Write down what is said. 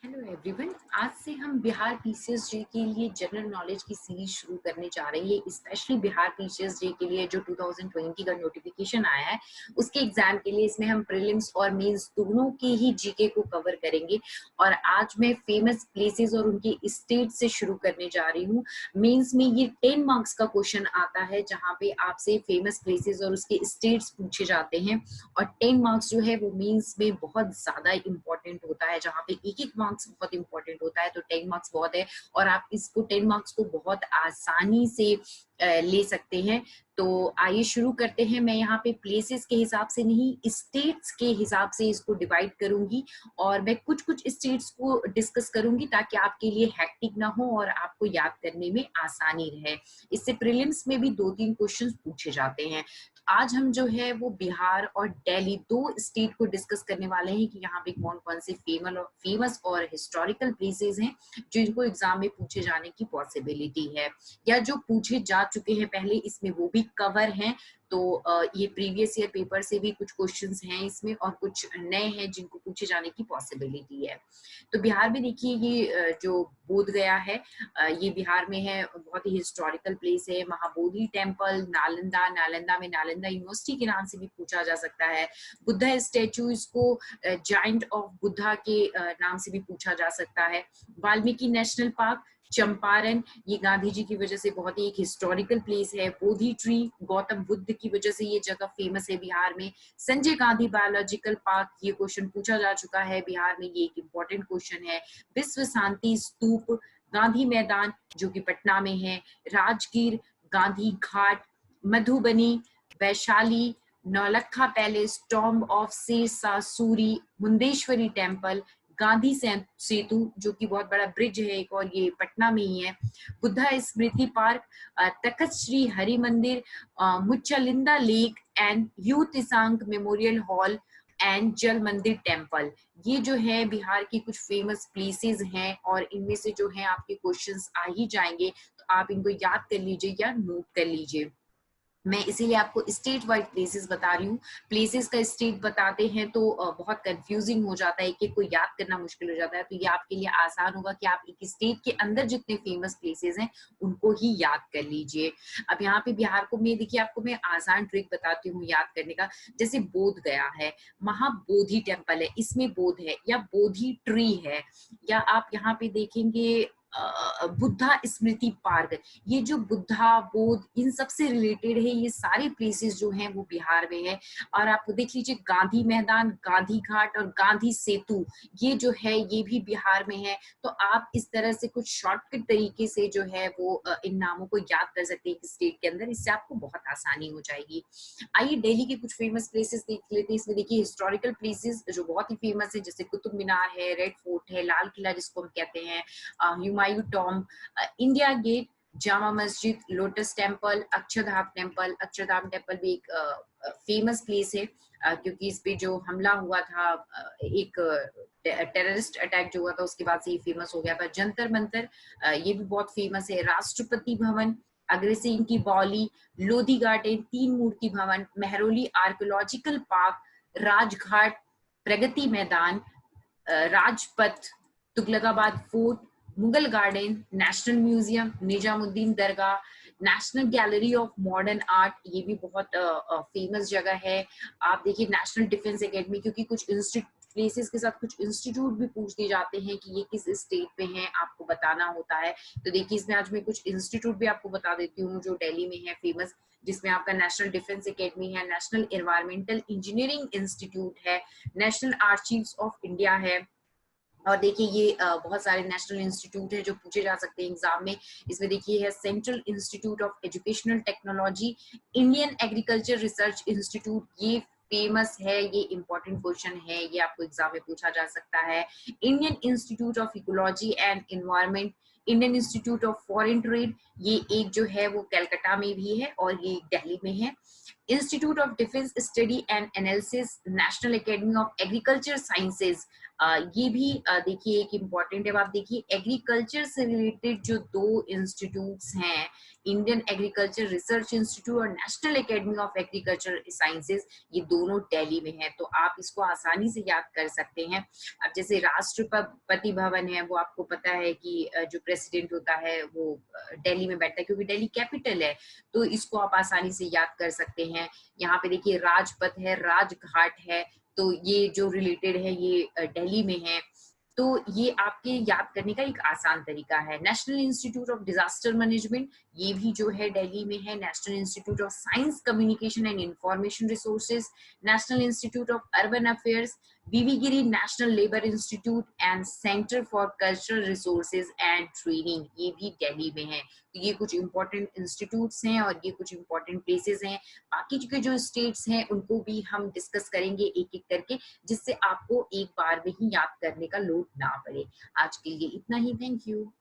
Hello everyone. आज से हम बिहार पीसीएस के लिए जनरल नॉलेज की सीरीज शुरू करने जा रहे हैं। स्पेशली बिहार पीसीएस के लिए जो 2020 का नोटिफिकेशन आया है उसके एग्जाम के लिए इसमें हम प्रीलिम्स और मेंस दोनों के ही जीके को कवर करेंगे। और आज मैं फेमस प्लेसेस और उनके स्टेट से शुरू करने जा रही हूँ। मेंस में ये 10 मार्क्स का क्वेश्चन आता है जहाँ पे आपसे फेमस प्लेसेस और उसके स्टेट्स पूछे जाते हैं। और 10 मार्क्स जो है वो मेंस में बहुत ज्यादा इंपॉर्टेंट होता है, जहाँ पे एक एक मार्क्स बहुत इंपॉर्टेंट होता है। तो 10 मार्क्स बहुत है और आप इसको 10 मार्क्स को बहुत आसानी से ले सकते हैं। तो आइए शुरू करते हैं। मैं यहाँ पे प्लेसेस के हिसाब से नहीं, स्टेट्स के हिसाब से इसको डिवाइड करूंगी और मैं कुछ कुछ स्टेट्स को डिस्कस करूंगी ताकि आपके लिए हैक्टिक ना हो और आपको याद करने में आसानी रहे। इससे प्रीलिम्स में भी 2-3 क्वेश्चंस पूछे जाते हैं। आज हम जो है वो बिहार और दिल्ली दो स्टेट को डिस्कस करने वाले हैं कि यहाँ पे कौन कौन से फेमस और हिस्टोरिकल प्लेसेस हैं जिनको एग्जाम में पूछे जाने की पॉसिबिलिटी है, या जो पूछे जा चुके हैं पहले इसमें वो भी कवर हैं। तो ये प्रीवियस ईयर पेपर से भी कुछ क्वेश्चंस हैं इसमें और कुछ नए हैं जिनको पूछे जाने की पॉसिबिलिटी है। तो बिहार में देखिए ये जो बोध गया है, ये बिहार में है, बहुत ही हिस्टोरिकल प्लेस है। महाबोधि टेम्पल, नालंदा, नालंदा में नालंदा यूनिवर्सिटी के नाम से भी पूछा जा सकता है। बुद्धा स्टेचू, इसको जाइंट ऑफ बुद्धा के नाम से भी पूछा जा सकता है। वाल्मीकि नेशनल पार्क, चंपारण, ये गांधी जी की वजह से बहुत ही एक हिस्टोरिकल प्लेस है। बोधि ट्री, गौतम बुद्ध की वजह से ये जगह फेमस है बिहार में। संजय गांधी बायोलॉजिकल पार्क, ये क्वेश्चन पूछा जा चुका है बिहार में, ये एक इंपॉर्टेंट क्वेश्चन है। विश्व शांति स्तूप, गांधी मैदान जो कि पटना में है। Rajgir, Gandhi Ghat, Madhubani, Vaishali, Naulakha palace, tomb of Sher Shah Suri, Mundeshwari temple, Gandhi Setu जो कि बहुत बड़ा ब्रिज है एक, और ये पटना में ही है। बुद्धा स्मृति पार्क, तखत श्री हरि मंदिर, मुच्चलिंदा लेक एंड यूथ सांग मेमोरियल हॉल एंड जल मंदिर टेम्पल। ये जो है बिहार की कुछ फेमस प्लेसेस हैं और इनमें से जो है आपके क्वेश्चंस आ ही जाएंगे। तो आप इनको याद कर लीजिए या नोट कर लीजिए। मैं इसीलिए आपको स्टेट वाइड प्लेसेस बता रही हूँ। प्लेसेस का स्टेट बताते हैं तो बहुत कंफ्यूजिंग हो जाता है, एक को याद करना मुश्किल हो जाता है। तो ये आपके लिए आसान होगा कि आप एक स्टेट के अंदर जितने फेमस प्लेसेस हैं उनको ही याद कर लीजिए। अब यहाँ पे बिहार को मैं देखिए, आपको मैं आसान ट्रिक बताती हूँ याद करने का। जैसे बोध गया है, महाबोधि टेम्पल है, इसमें बोध है, या बोधि ट्री है, या आप यहाँ पे देखेंगे बुद्धा स्मृति पार्क। ये जो बुद्धा, बोध, इन सब से रिलेटेड है, ये सारे प्लेसेस जो हैं वो बिहार में है। और आप देख लीजिए गांधी मैदान, गांधी घाट और गांधी सेतु, ये जो है ये भी बिहार में है। तो आप इस तरह से कुछ शॉर्टकट तरीके से जो है वो इन नामों को याद कर सकते हैं स्टेट के अंदर, इससे आपको बहुत आसानी हो जाएगी। आइए दिल्ली के कुछ फेमस प्लेसेस देख लेते हैं। इसमें देखिए हिस्टोरिकल प्लेसेस जो बहुत ही फेमस है, जैसे कुतुब मीनार है, रेड फोर्ट है, लाल किला जिसको हम कहते हैं, Humayun tomb, India Gate, Jama Masjid, lotus temple, Akshardham temple. Akshardham temple भी एक फेमस प्लेस है क्योंकि इस पे जो हमला हुआ था, एक टेररिस्ट अटैक जो हुआ था उसके बाद से ये फेमस हो गया था। जंतर मंतर, ये भी बहुत फेमस है। राष्ट्रपति भवन, अग्रसेन की बावली, Lodhi garden, Teen Murti Bhavan, Mehrauli archaeological park, Rajghat, Pragati Maidan, Rajpath, Tughlakabad fort, Mughal garden, national museum, Nizamuddin Dargah, national gallery of modern art, ये भी बहुत फेमस जगह है। आप देखिए नेशनल डिफेंस एकेडमी, क्योंकि कुछ प्लेसेस के साथ कुछ इंस्टीट्यूट भी पूछ दिए जाते हैं कि ये किस स्टेट पे हैं, आपको बताना होता है। तो देखिए इसमें आज मैं कुछ इंस्टीट्यूट भी आपको बता देती हूँ जो दिल्ली में है फेमस, जिसमें आपका नेशनल डिफेंस एकेडमी है, नेशनल एनवायरमेंटल इंजीनियरिंग इंस्टीट्यूट है, नेशनल आर्चीव्स ऑफ इंडिया है। और देखिए ये बहुत सारे नेशनल इंस्टीट्यूट है जो पूछे जा सकते हैं एग्जाम में। इसमें देखिए है central institute of educational technology, Indian agriculture research institute, ये फेमस है, ये इंपॉर्टेंट क्वेश्चन है, ये आपको एग्जाम में पूछा जा सकता है। Indian institute of ecology and environment, Indian institute of foreign trade, ये एक जो है वो कलकत्ता में भी है और ये दिल्ली में है। Institute of defence study and analysis, national academy of agriculture sciences, ये भी देखिए एक इम्पॉर्टेंट है। आप देखिए एग्रीकल्चर से रिलेटेड जो 2 इंस्टीट्यूट्स हैं, इंडियन एग्रीकल्चर रिसर्च इंस्टीट्यूट और national academy of agriculture sciences, ये दोनों दिल्ली में हैं, तो आप इसको आसानी से याद कर सकते हैं। अब जैसे राष्ट्रपति भवन है, वो आपको पता है कि जो प्रेसिडेंट होता है वो दिल्ली में बैठता है, क्योंकि दिल्ली कैपिटल है, तो इसको आप आसानी से याद कर सकते हैं। यहाँ पे देखिए राजपथ है, राजघाट है, तो ये जो रिलेटेड है ये दिल्ली में है। तो ये आपके याद करने का एक आसान तरीका है। National institute of disaster management, ये भी जो है दिल्ली में है। National institute of science communication and information resources, national institute of urban affairs, BV Giri national labour institute and centre for cultural resources and training, ये भी दिल्ली में है। तो ये कुछ इंपॉर्टेंट इंस्टीट्यूट्स हैं और ये कुछ इंपॉर्टेंट प्लेसेस हैं। बाकी के जो स्टेट्स हैं उनको भी हम डिस्कस करेंगे एक एक करके, जिससे आपको एक बार में ही याद करने का लोड ना पड़े। आज के लिए इतना ही। Thank you.